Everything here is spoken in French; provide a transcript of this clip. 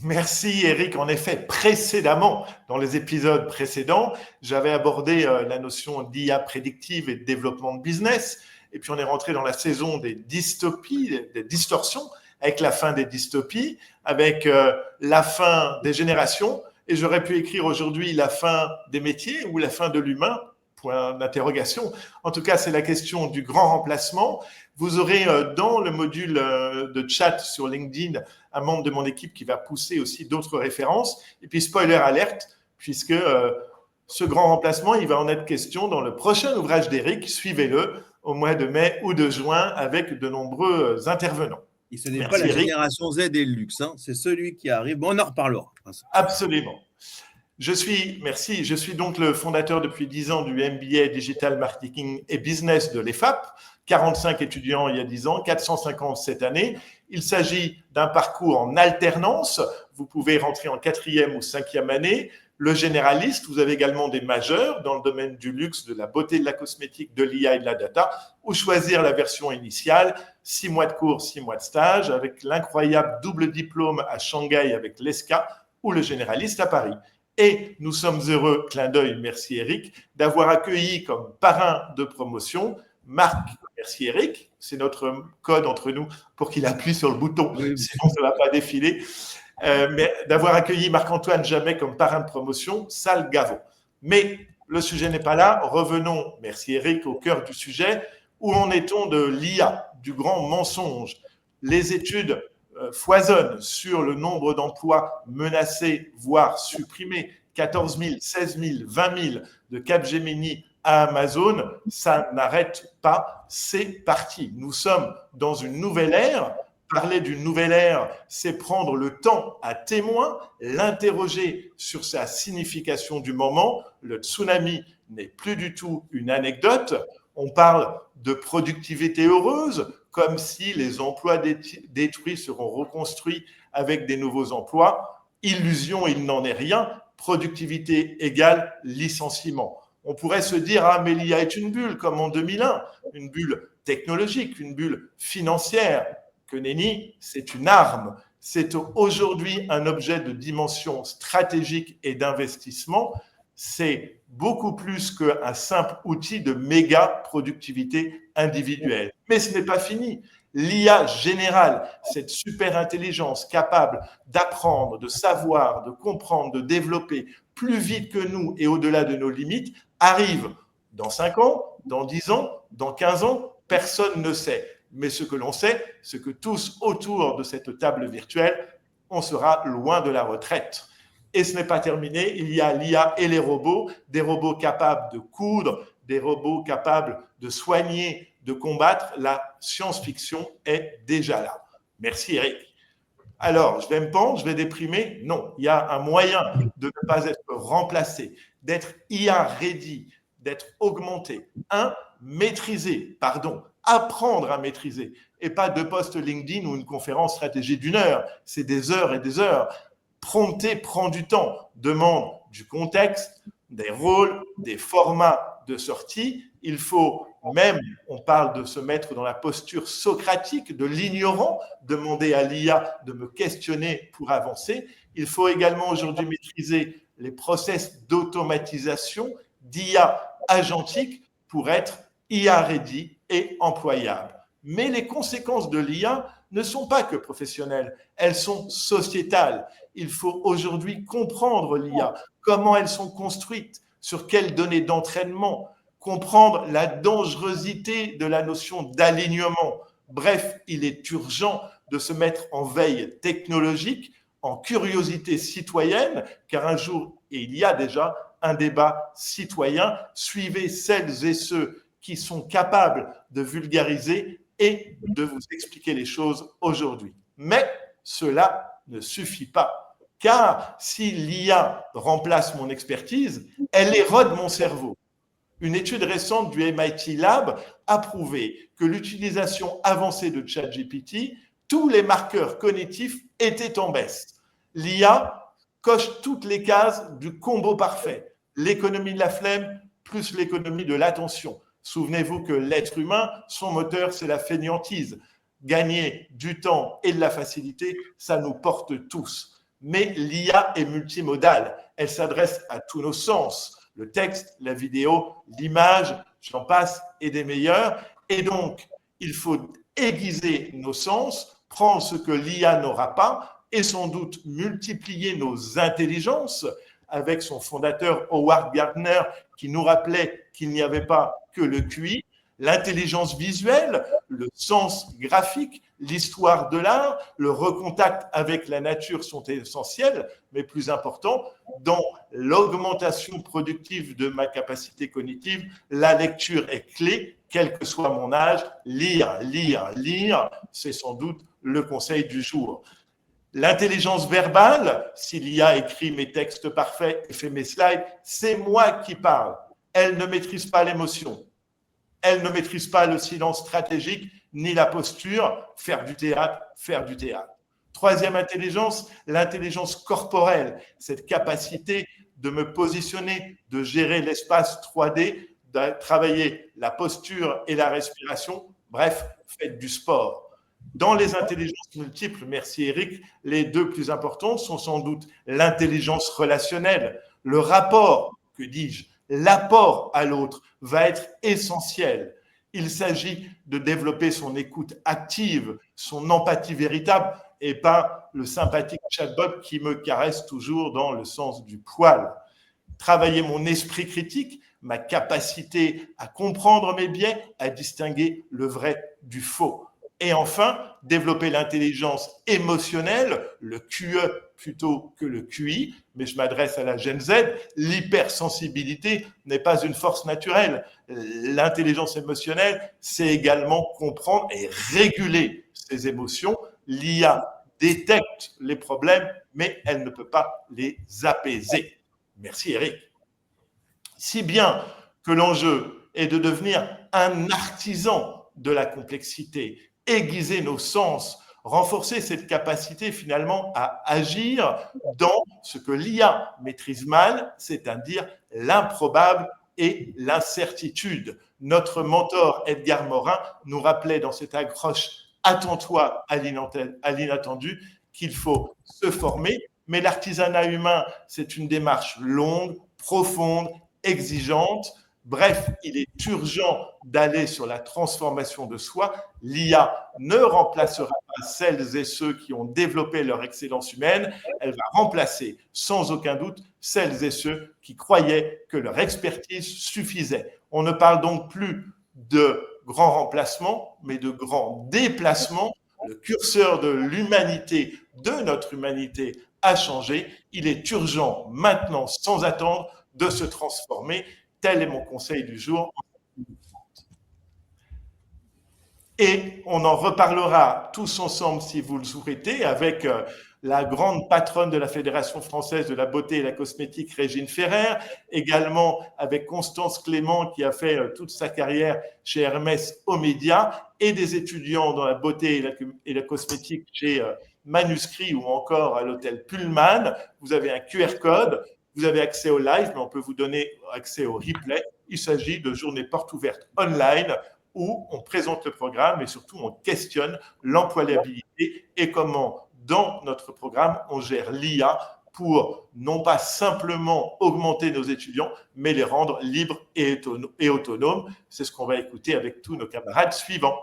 Merci Eric. En effet, précédemment, dans les épisodes précédents, j'avais abordé la notion d'IA prédictive et de développement de business. Et puis on est rentré dans la saison des dystopies, des distorsions, avec la fin des dystopies, avec la fin des générations. Et j'aurais pu écrire aujourd'hui la fin des métiers ou la fin de l'humain, point d'interrogation. En tout cas, c'est la question du grand remplacement. Vous aurez dans le module de chat sur LinkedIn un membre de mon équipe qui va pousser aussi d'autres références. Et puis, spoiler alerte, puisque ce grand remplacement, il va en être question dans le prochain ouvrage d'Éric. Suivez-le au mois de mai ou de juin avec de nombreux intervenants. Et ce n'est pas la génération Z et le luxe, hein, c'est celui qui arrive. Bon, on en reparlera. Absolument. Je suis donc le fondateur depuis 10 ans du MBA Digital Marketing et Business de l'EFAP. 45 étudiants il y a 10 ans, 450 cette année. Il s'agit d'un parcours en alternance. Vous pouvez rentrer en 4e ou 5e année. Le généraliste, vous avez également des majeurs dans le domaine du luxe, de la beauté, de la cosmétique, de l'IA et de la data, ou choisir la version initiale, 6 mois de cours, 6 mois de stage, avec l'incroyable double diplôme à Shanghai avec l'ESCA, ou le généraliste à Paris. Et nous sommes heureux, clin d'œil, merci Eric, d'avoir accueilli comme parrain de promotion Marc, merci Eric, c'est notre code entre nous pour qu'il appuie sur le bouton, sinon ça ne va pas défiler, mais d'avoir accueilli Marc-Antoine Jamet comme parrain de promotion, Sal Gavot. Mais le sujet n'est pas là, revenons, merci Eric, au cœur du sujet, où en est-on de l'IA, du grand mensonge? Les études foisonnent sur le nombre d'emplois menacés, voire supprimés, 14 000, 16 000, 20 000 de Capgemini à Amazon, ça n'arrête pas, c'est parti. Nous sommes dans une nouvelle ère. Parler d'une nouvelle ère, c'est prendre le temps à témoin, l'interroger sur sa signification du moment. Le tsunami n'est plus du tout une anecdote. On parle de productivité heureuse, comme si les emplois détruits seront reconstruits avec des nouveaux emplois. Illusion, il n'en est rien. Productivité égale licenciement. On pourrait se dire, ah, mais l'IA est une bulle, comme en 2001, une bulle technologique, une bulle financière. Que nenni, c'est une arme. C'est aujourd'hui un objet de dimension stratégique et d'investissement. C'est beaucoup plus qu'un simple outil de méga productivité individuelle. Mais ce n'est pas fini. L'IA générale, cette super intelligence capable d'apprendre, de savoir, de comprendre, de développer plus vite que nous et au-delà de nos limites, arrive dans 5 ans, dans 10 ans, dans 15 ans, personne ne sait. Mais ce que l'on sait, c'est que tous autour de cette table virtuelle, on sera loin de la retraite. Et ce n'est pas terminé, il y a l'IA et les robots, des robots capables de coudre, des robots capables de soigner, de combattre. La science-fiction est déjà là. Merci Eric. Alors, je vais me pendre, je vais déprimer? Non, il y a un moyen de ne pas être remplacé, d'être IA ready, d'être augmenté. Apprendre à maîtriser, et pas 2 posts LinkedIn ou une conférence stratégie d'1 heure. C'est des heures et des heures. Prompter prend du temps, demande du contexte, des rôles, des formats de sortie. Il faut même, on parle de se mettre dans la posture socratique de l'ignorant, demander à l'IA de me questionner pour avancer. Il faut également aujourd'hui maîtriser les process d'automatisation d'IA agentique pour être IA ready et employable. Mais les conséquences de l'IA ne sont pas que professionnelles, elles sont sociétales. Il faut aujourd'hui comprendre l'IA, comment elles sont construites, sur quelles données d'entraînement, comprendre la dangerosité de la notion d'alignement. Bref, il est urgent de se mettre en veille technologique, en curiosité citoyenne, car un jour, et il y a déjà un débat citoyen, suivez celles et ceux qui sont capables de vulgariser et de vous expliquer les choses aujourd'hui. Mais cela ne suffit pas, car si l'IA remplace mon expertise, elle érode mon cerveau. Une étude récente du MIT Lab a prouvé que l'utilisation avancée de ChatGPT, tous les marqueurs cognitifs étaient en baisse. L'IA coche toutes les cases du combo parfait. L'économie de la flemme plus l'économie de l'attention. Souvenez-vous que l'être humain, son moteur, c'est la fainéantise. Gagner du temps et de la facilité, ça nous porte tous. Mais l'IA est multimodale. Elle s'adresse à tous nos sens. Le texte, la vidéo, l'image, j'en passe, et des meilleurs. Et donc, il faut aiguiser nos sens, prendre ce que l'IA n'aura pas et sans doute multiplier nos intelligences avec son fondateur Howard Gardner qui nous rappelait qu'il n'y avait pas que le QI, l'intelligence visuelle, le sens graphique, l'histoire de l'art, le recontact avec la nature sont essentiels, mais plus important, dans l'augmentation productive de ma capacité cognitive, la lecture est clé, quel que soit mon âge, lire, lire, lire, c'est sans doute le conseil du jour. L'intelligence verbale, s'il y a écrit mes textes parfaits et fait mes slides, c'est moi qui parle. Elle ne maîtrise pas l'émotion. Elle ne maîtrise pas le silence stratégique ni la posture. Faire du théâtre, faire du théâtre. Troisième intelligence, l'intelligence corporelle, cette capacité de me positionner, de gérer l'espace 3D, de travailler la posture et la respiration. Bref, faites du sport. Dans les intelligences multiples, merci Eric, les deux plus importantes sont sans doute l'intelligence relationnelle, le rapport, que dis-je, l'apport à l'autre va être essentiel. Il s'agit de développer son écoute active, son empathie véritable et pas le sympathique chatbot qui me caresse toujours dans le sens du poil. Travailler mon esprit critique, ma capacité à comprendre mes biais, à distinguer le vrai du faux. Et enfin, développer l'intelligence émotionnelle, le QE plutôt que le QI, mais je m'adresse à la Gen Z, l'hypersensibilité n'est pas une force naturelle. L'intelligence émotionnelle, c'est également comprendre et réguler ses émotions. L'IA détecte les problèmes, mais elle ne peut pas les apaiser. Merci Eric. Si bien que l'enjeu est de devenir un artisan de la complexité, aiguiser nos sens, renforcer cette capacité finalement à agir dans ce que l'IA maîtrise mal, c'est-à-dire l'improbable et l'incertitude. Notre mentor Edgar Morin nous rappelait dans cette accroche « Attends-toi à l'inattendu » qu'il faut se former, mais l'artisanat humain, c'est une démarche longue, profonde, exigeante. Bref, il est urgent d'aller sur la transformation de soi. L'IA ne remplacera pas celles et ceux qui ont développé leur excellence humaine. Elle va remplacer sans aucun doute celles et ceux qui croyaient que leur expertise suffisait. On ne parle donc plus de grands remplacements, mais de grands déplacements. Le curseur de l'humanité, de notre humanité, a changé. Il est urgent maintenant, sans attendre, de se transformer. Tel est mon conseil du jour. Et on en reparlera tous ensemble, si vous le souhaitez, avec la grande patronne de la Fédération française de la beauté et la cosmétique, Régine Ferrer, également avec Constance Clément, qui a fait toute sa carrière chez Hermès aux médias, et des étudiants dans la beauté et la cosmétique chez Manuscrit ou encore à l'hôtel Pullman. Vous avez un QR code. Vous avez accès au live, mais on peut vous donner accès au replay. Il s'agit de journées portes ouvertes online où on présente le programme et surtout on questionne l'employabilité et comment, dans notre programme, on gère l'IA pour non pas simplement augmenter nos étudiants, mais les rendre libres et autonomes. C'est ce qu'on va écouter avec tous nos camarades suivants.